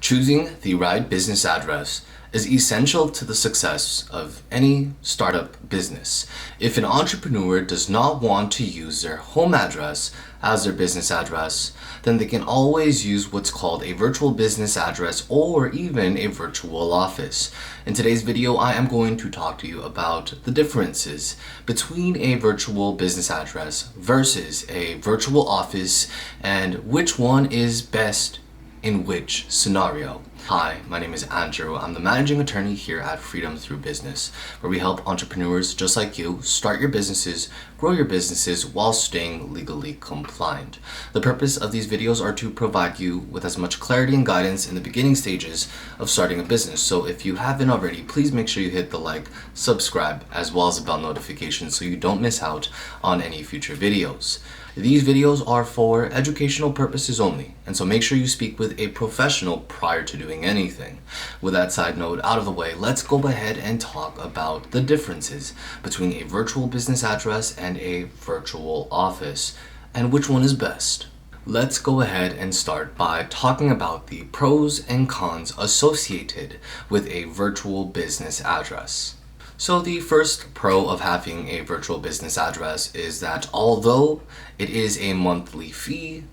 Choosing the right business address is essential to the success of any startup business. If an entrepreneur does not want to use their home address as their business address, then they can always use what's called a virtual business address or even a virtual office. In today's video, I am going to talk to you about the differences between a virtual business address versus a virtual office and which one is best in which scenario. Hi, my name is Andrew. I'm the managing attorney here at Freedom Through Business, where we help entrepreneurs just like you start your businesses, grow your businesses while staying legally compliant. The purpose of these videos are to provide you with as much clarity and guidance in the beginning stages of starting a business. So if you haven't already, please make sure you hit the like, subscribe, as well as the bell notification so you don't miss out on any future videos. These videos are for educational purposes only, and so make sure you speak with a professional prior to doing anything. With that side note out of the way, let's go ahead and talk about the differences between a virtual business address and a virtual office, and which one is best. Let's go ahead and start by talking about the pros and cons associated with a virtual business address. So the first pro of having a virtual business address is that although it is a monthly fee,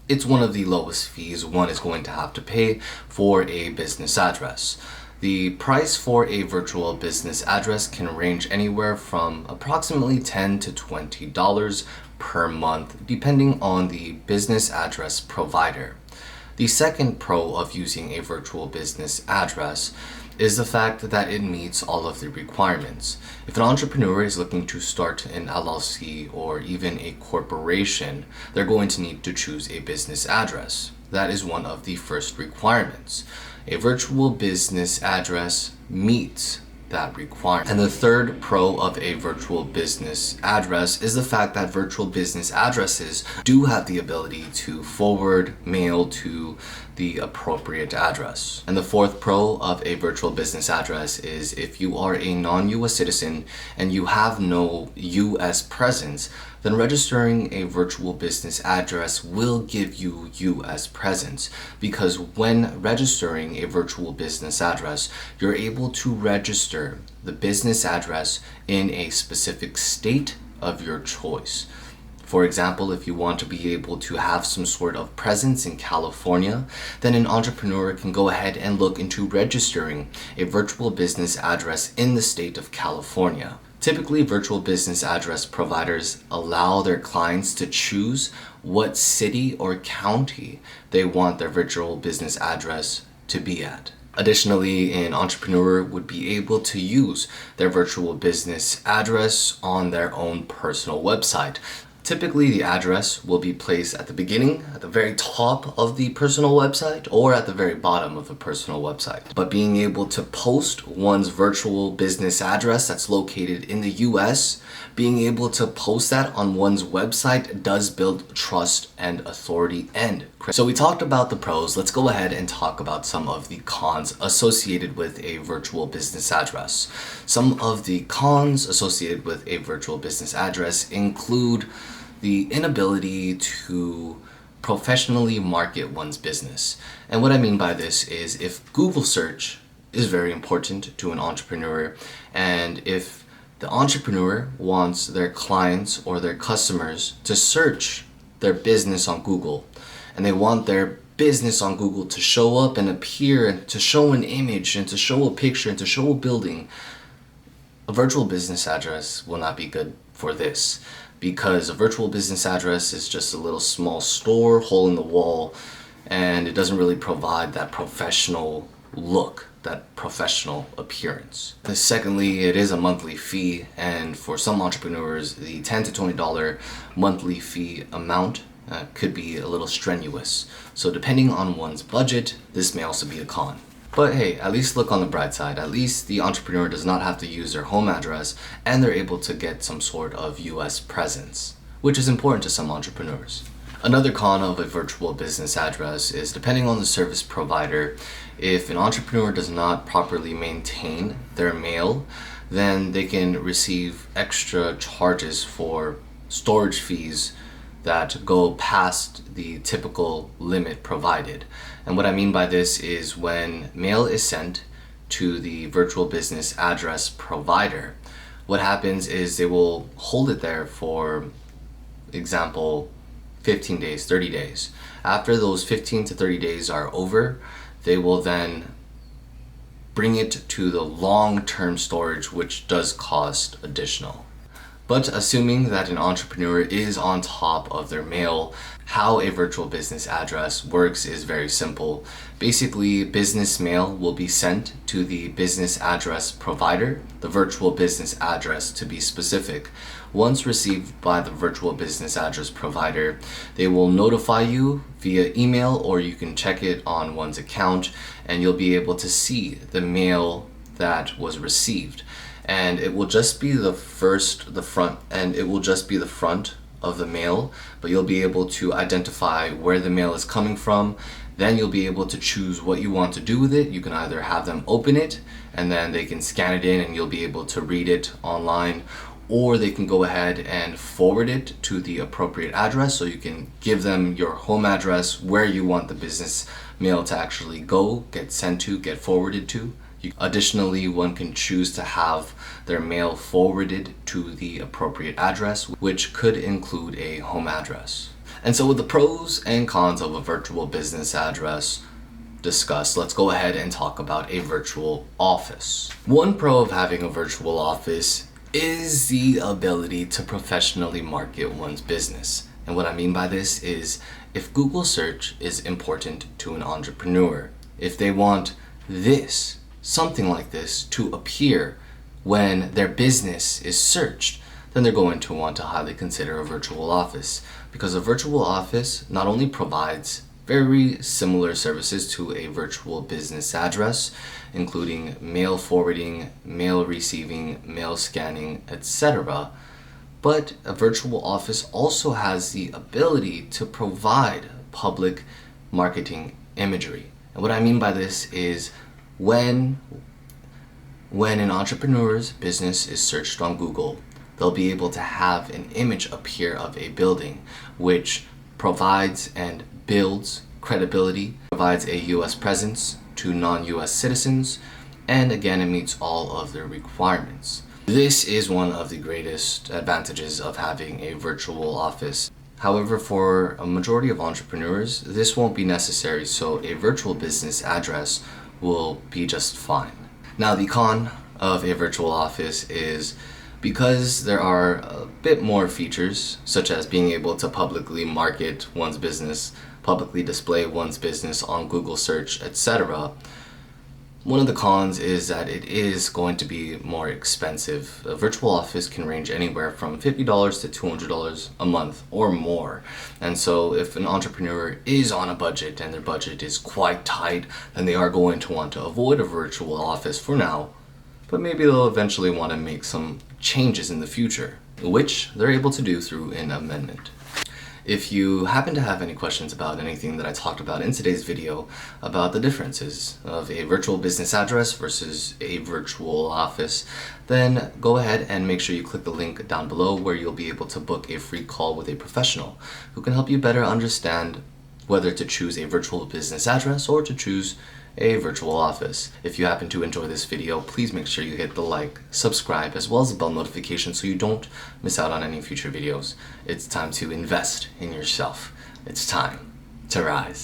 it's one of the lowest fees one is going to have to pay for a business address. The price for a virtual business address can range anywhere from approximately $10 to $20 per month, depending on the business address provider. The second pro of using a virtual business address is the fact that it meets all of the requirements. If an entrepreneur is looking to start an LLC or even a corporation, they're going to need to choose a business address. That is one of the first requirements. A virtual business address meets that requirement. And the third pro of a virtual business address is the fact that virtual business addresses do have the ability to forward mail to the appropriate address. And the fourth pro of a virtual business address is if you are a non-US citizen and you have no US presence, then registering a virtual business address will give you US presence, because when registering a virtual business address, you're able to register the business address in a specific state of your choice. For example, if you want to be able to have some sort of presence in California, then an entrepreneur can go ahead and look into registering a virtual business address in the state of California. Typically, virtual business address providers allow their clients to choose what city or county they want their virtual business address to be at. Additionally, an entrepreneur would be able to use their virtual business address on their own personal website. Typically, the address will be placed at the beginning, at the very top of the personal website, or at the very bottom of the personal website. But being able to post one's virtual business address that's located in the US, being able to post that on one's website does build trust and authority and credit. So we talked about the pros. Let's go ahead and talk about some of the cons associated with a virtual business address. Some of the cons associated with a virtual business address include the inability to professionally market one's business. And what I mean by this is if Google search is very important to an entrepreneur, and if the entrepreneur wants their clients or their customers to search their business on Google, and they want their business on Google to show up and appear and to show an image and to show a picture and to show a building, a virtual business address will not be good for this, because a virtual business address is just a little small store, hole in the wall, and it doesn't really provide that professional look, that professional appearance. Secondly, it is a monthly fee, and for some entrepreneurs, the $10 to $20 monthly fee amount could be a little strenuous. So depending on one's budget, this may also be a con. But hey, at least look on the bright side. At least the entrepreneur does not have to use their home address, and they're able to get some sort of US presence, which is important to some entrepreneurs. Another con of a virtual business address is, depending on the service provider, if an entrepreneur does not properly maintain their mail, then they can receive extra charges for storage fees that go past the typical limit provided. And what I mean by this is when mail is sent to the virtual business address provider, what happens is they will hold it there for example 15 days, 30 days. After those 15 to 30 days are over, they will then bring it to the long-term storage, which does cost additional. But assuming that an entrepreneur is on top of their mail, how a virtual business address works is very simple. Basically, business mail will be sent to the business address provider, the virtual business address to be specific. Once received by the virtual business address provider, they will notify you via email, or you can check it on one's account and you'll be able to see the mail that was received. And it will just be the front of the mail, but you'll be able to identify where the mail is coming from. Then you'll be able to choose what you want to do with it. You can either have them open it and then they can scan it in and you'll be able to read it online, or they can go ahead and forward it to the appropriate address. So you can give them your home address where you want the business mail to actually go, get sent to, get forwarded to. Additionally, one can choose to have their mail forwarded to the appropriate address, which could include a home address. And so with the pros and cons of a virtual business address discussed, let's go ahead and talk about a virtual office. One pro of having a virtual office is the ability to professionally market one's business. And what I mean by this is, if Google search is important to an entrepreneur, if they want something like this to appear when their business is searched, then they're going to want to highly consider a virtual office, because a virtual office not only provides very similar services to a virtual business address, including mail forwarding, mail receiving, mail scanning, etc., but a virtual office also has the ability to provide public marketing imagery. And what I mean by this is, when an entrepreneur's business is searched on Google, they'll be able to have an image appear of a building, which provides and builds credibility, provides a US presence to non-US citizens, and again, it meets all of their requirements. This is one of the greatest advantages of having a virtual office. However, for a majority of entrepreneurs, this won't be necessary, so a virtual business address will be just fine. Now, the con of a virtual office is, because there are a bit more features, such as being able to publicly market one's business, publicly display one's business on Google search, etc. One of the cons is that it is going to be more expensive. A virtual office can range anywhere from $50 to $200 a month or more. And so if an entrepreneur is on a budget and their budget is quite tight, then they are going to want to avoid a virtual office for now, but maybe they'll eventually want to make some changes in the future, which they're able to do through an amendment. If you happen to have any questions about anything that I talked about in today's video about the differences of a virtual business address versus a virtual office, then go ahead and make sure you click the link down below, where you'll be able to book a free call with a professional who can help you better understand whether to choose a virtual business address or to choose a virtual office. If you happen to enjoy this video, please make sure you hit the like, subscribe, as well as the bell notification so you don't miss out on any future videos. It's time to invest in yourself. It's time to rise.